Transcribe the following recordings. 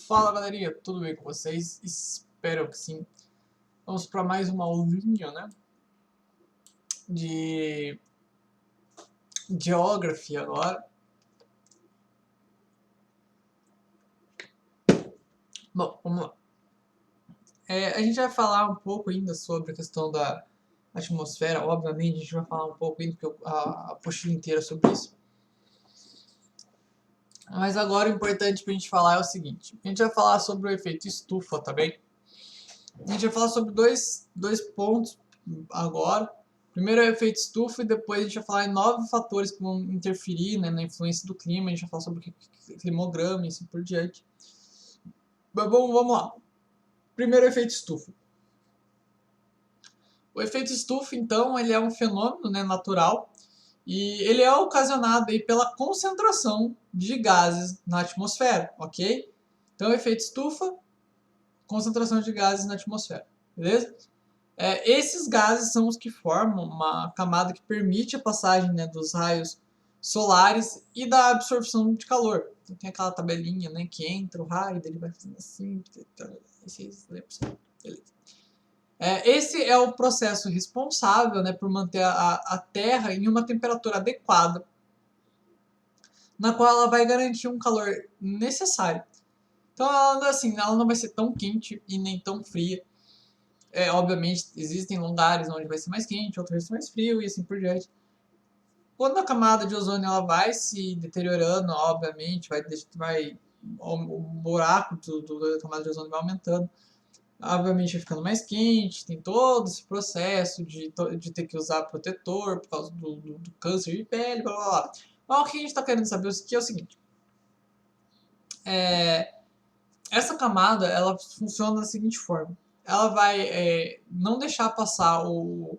Fala galerinha, tudo bem com vocês? Espero que sim. Vamos para mais uma aulinha, né? De Geography agora. Bom, vamos lá. A gente vai falar um pouco ainda sobre a questão da atmosfera. Obviamente, a gente vai falar um pouco ainda, porque a apostila inteira é sobre isso. Mas agora o importante para a gente falar é o seguinte. A gente vai falar sobre o efeito estufa, tá bem? A gente vai falar sobre dois pontos agora. Primeiro é o efeito estufa e depois a gente vai falar em 9 fatores que vão interferir, né, na influência do clima. A gente vai falar sobre o climograma e assim por diante. Mas vamos lá. Primeiro, o efeito estufa. O efeito estufa, então, ele é um fenômeno, né, natural e ele é ocasionado aí pela concentração de gases na atmosfera, ok? Então, o efeito estufa, concentração de gases na atmosfera, beleza? Esses gases são os que formam uma camada que permite a passagem, né, dos raios solares e da absorção de calor. Então, tem aquela tabelinha, né, que entra o raio, ele vai fazendo assim, beleza. Esse é o processo responsável, né, por manter a Terra em uma temperatura adequada, na qual ela vai garantir um calor necessário. Então, ela não vai ser tão quente e nem tão fria. Obviamente, existem lugares onde vai ser mais quente, outros vai ser mais frio e assim por diante. Quando a camada de ozônio ela vai se deteriorando, obviamente, o buraco da camada de ozônio vai aumentando. Obviamente vai ficando mais quente, tem todo esse processo de ter que usar protetor por causa do câncer de pele, blá blá blá. Mas o que a gente está querendo saber aqui é o seguinte. Essa camada ela funciona da seguinte forma. Ela vai não deixar passar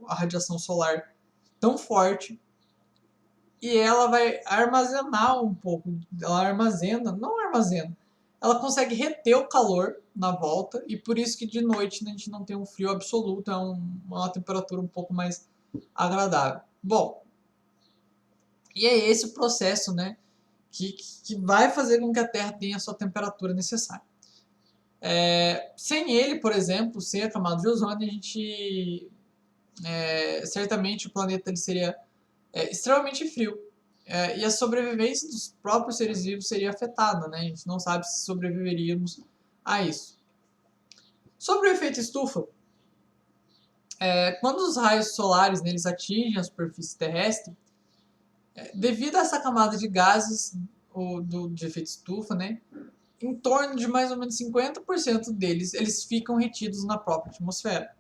a radiação solar tão forte e ela vai armazenar um pouco. Ela armazena, não armazena, ela consegue reter o calor na volta e por isso que de noite a gente não tem um frio absoluto, é uma temperatura um pouco mais agradável. Bom, e é esse o processo, né, que vai fazer com que a Terra tenha a sua temperatura necessária. Sem ele, por exemplo, sem a camada de ozônio, a gente certamente o planeta ele seria extremamente frio. E a sobrevivência dos próprios seres vivos seria afetada, né? A gente não sabe se sobreviveríamos a isso. Sobre o efeito estufa, quando os raios solares neles atingem a superfície terrestre, devido a essa camada de gases de efeito estufa, né? Em torno de mais ou menos 50% deles eles ficam retidos na própria atmosfera.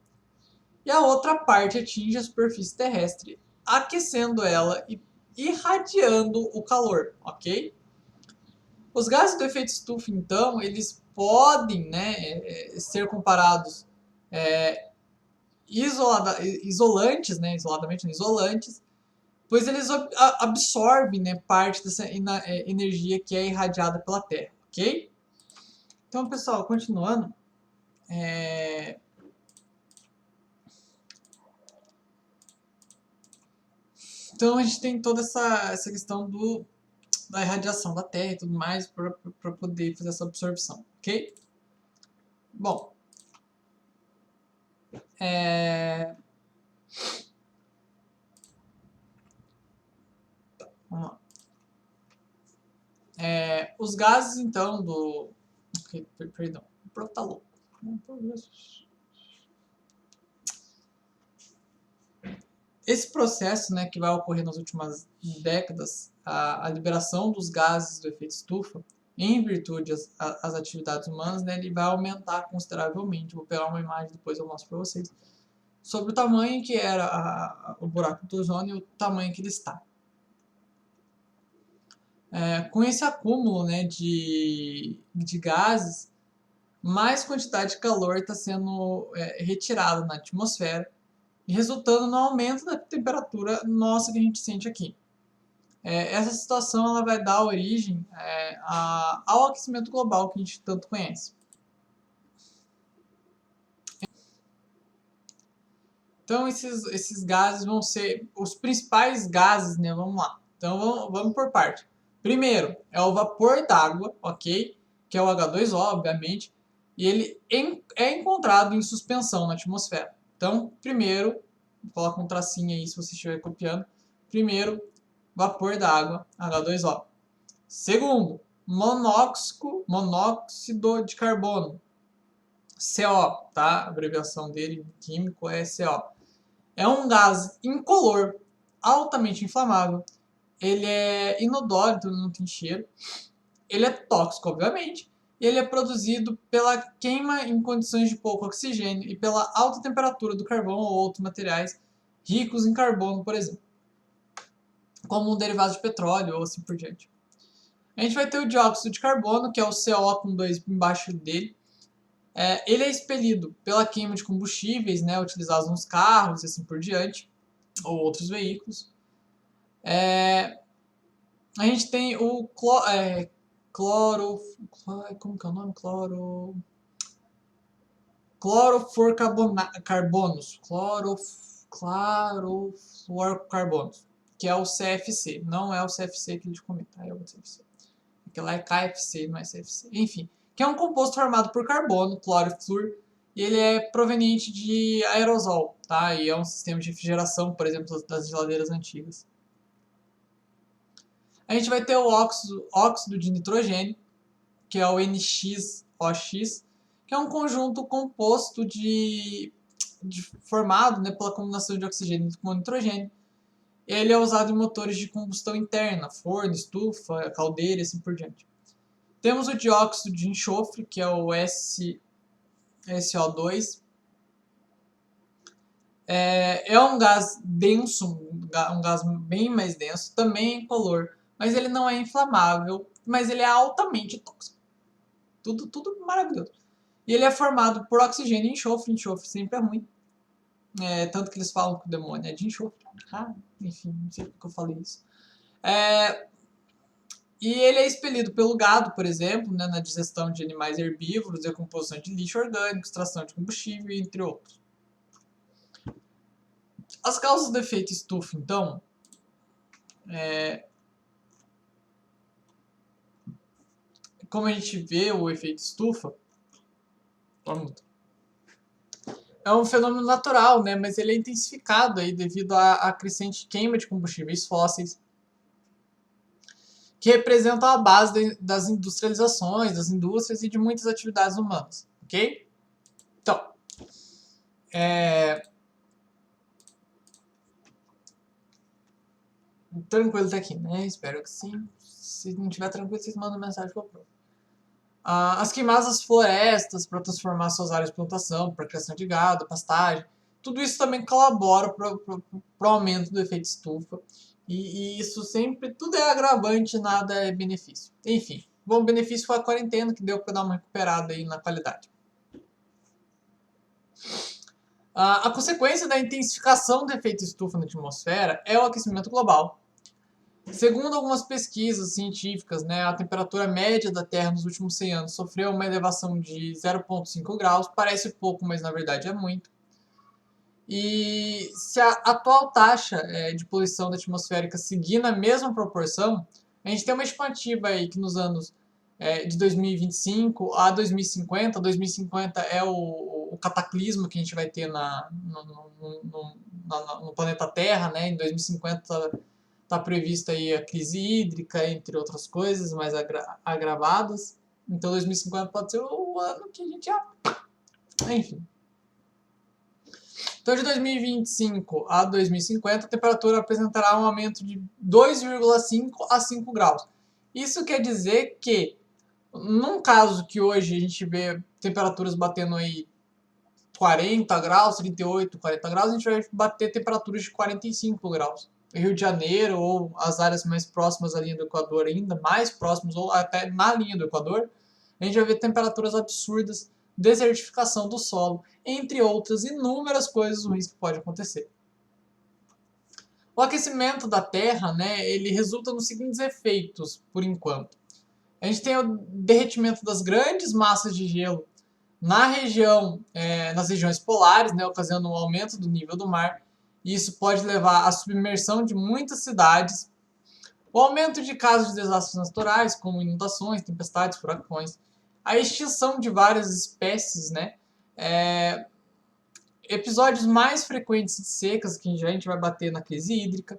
E a outra parte atinge a superfície terrestre, aquecendo ela e irradiando o calor, ok? Os gases do efeito estufa, então, eles podem, né, ser comparados isolantes, né, isoladamente isolantes, pois eles absorvem, né, parte dessa energia que é irradiada pela Terra, ok? Então, pessoal, continuando, então a gente tem toda essa questão da irradiação da Terra e tudo mais para poder fazer essa absorção, ok? Bom, vamos lá. Os gases, então, perdão, o próprio tá louco. Esse processo, né, que vai ocorrer nas últimas décadas, a liberação dos gases do efeito estufa, em virtude das atividades humanas, né, ele vai aumentar consideravelmente. Vou pegar uma imagem depois eu mostro para vocês sobre o tamanho que era o buraco do ozônio e o tamanho que ele está. Com esse acúmulo, né, de gases, mais quantidade de calor está sendo retirada na atmosfera, resultando no aumento da temperatura nossa que a gente sente aqui. Essa situação ela vai dar origem ao aquecimento global que a gente tanto conhece. Então, esses gases vão ser os principais gases, né? Vamos lá. Então, vamos por parte. Primeiro, é o vapor d'água, ok? que é o H2O, obviamente, e ele é encontrado em suspensão na atmosfera. Então, primeiro, coloca um tracinho aí se você estiver copiando. Primeiro, vapor d'água, H2O. Segundo, monóxido de carbono, CO, tá? A abreviação dele químico é CO. É um gás incolor, altamente inflamável. Ele é inodoro, então não tem cheiro. Ele é tóxico, obviamente. E ele é produzido pela queima em condições de pouco oxigênio e pela alta temperatura do carvão ou outros materiais ricos em carbono, por exemplo, como um derivado de petróleo ou assim por diante. A gente vai ter o dióxido de carbono, que é o CO com 2 embaixo dele. Ele é expelido pela queima de combustíveis, né, utilizados nos carros e assim por diante, ou outros veículos. A gente tem o como que é o nome? Clorofluorcarbonos, que é o CFC. Não é o CFC que a gente comenta, é o CFC. Aquilo lá é KFC, não é CFC. Enfim, que é um composto formado por carbono, cloro e flúor, e ele é proveniente de aerosol, tá? E é um sistema de refrigeração, por exemplo, das geladeiras antigas. A gente vai ter o óxido de nitrogênio, que é o NXOX, que é um conjunto composto formado, né, pela combinação de oxigênio com nitrogênio. Ele é usado em motores de combustão interna, forno, estufa, caldeira e assim por diante. Temos o dióxido de enxofre, que é o SO2. É um gás denso, um gás bem mais denso, também é incolor, mas ele não é inflamável, mas ele é altamente tóxico. Tudo maravilhoso. E ele é formado por oxigênio e enxofre. Enxofre sempre é ruim. Tanto que eles falam que o demônio é de enxofre. Enfim, não sei porque eu falei isso. E ele é expelido pelo gado, por exemplo, né, na digestão de animais herbívoros, decomposição de lixo orgânico, extração de combustível, entre outros. As causas do efeito estufa, então, como a gente vê o efeito estufa, é um fenômeno natural, né, mas ele é intensificado aí devido à crescente queima de combustíveis fósseis, que representam a base das industrializações, das indústrias e de muitas atividades humanas, ok? Então, tranquilo até aqui, né? Espero que sim. Se não tiver tranquilo, vocês mandam mensagem para o prof. As queimadas das florestas para transformar suas áreas de plantação, para criação de gado, pastagem, tudo isso também colabora para o aumento do efeito estufa. E isso sempre, tudo é agravante, nada é benefício. Enfim, bom, o benefício foi a quarentena, que deu para dar uma recuperada aí na qualidade. A consequência da intensificação do efeito estufa na atmosfera é o aquecimento global. Segundo algumas pesquisas científicas, né, a temperatura média da Terra nos últimos 100 anos sofreu uma elevação de 0,5 graus. Parece pouco, mas na verdade é muito. E se a atual taxa de poluição atmosférica seguir na mesma proporção, a gente tem uma estimativa aí que nos anos de 2025 a 2050, 2050 é o cataclismo que a gente vai ter no planeta Terra, né? Em 2050 está prevista aí a crise hídrica, entre outras coisas mais agravadas. Então 2050 pode ser o ano que a gente enfim. Então, de 2025 a 2050, a temperatura apresentará um aumento de 2,5 a 5 graus. Isso quer dizer que, num caso que hoje a gente vê temperaturas batendo aí 40 graus, 38, 40 graus, a gente vai bater temperaturas de 45 graus. Rio de Janeiro ou as áreas mais próximas à linha do Equador ainda, mais próximas ou até na linha do Equador, a gente vai ver temperaturas absurdas, desertificação do solo, entre outras inúmeras coisas ruins que podem acontecer. O aquecimento da Terra, né, ele resulta nos seguintes efeitos, por enquanto. A gente tem o derretimento das grandes massas de gelo nas regiões polares, né, ocasionando um aumento do nível do mar. E isso pode levar à submersão de muitas cidades, o aumento de casos de desastres naturais, como inundações, tempestades, furacões, a extinção de várias espécies, né? Episódios mais frequentes de secas, que a gente vai bater na crise hídrica,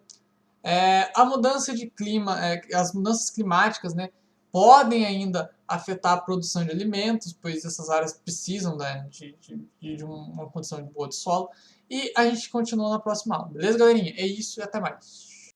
a mudança de clima, as mudanças climáticas, né, podem ainda afetar a produção de alimentos, pois essas áreas precisam, né, de uma condição boa de solo. E a gente continua na próxima aula. Beleza, galerinha? É isso e até mais.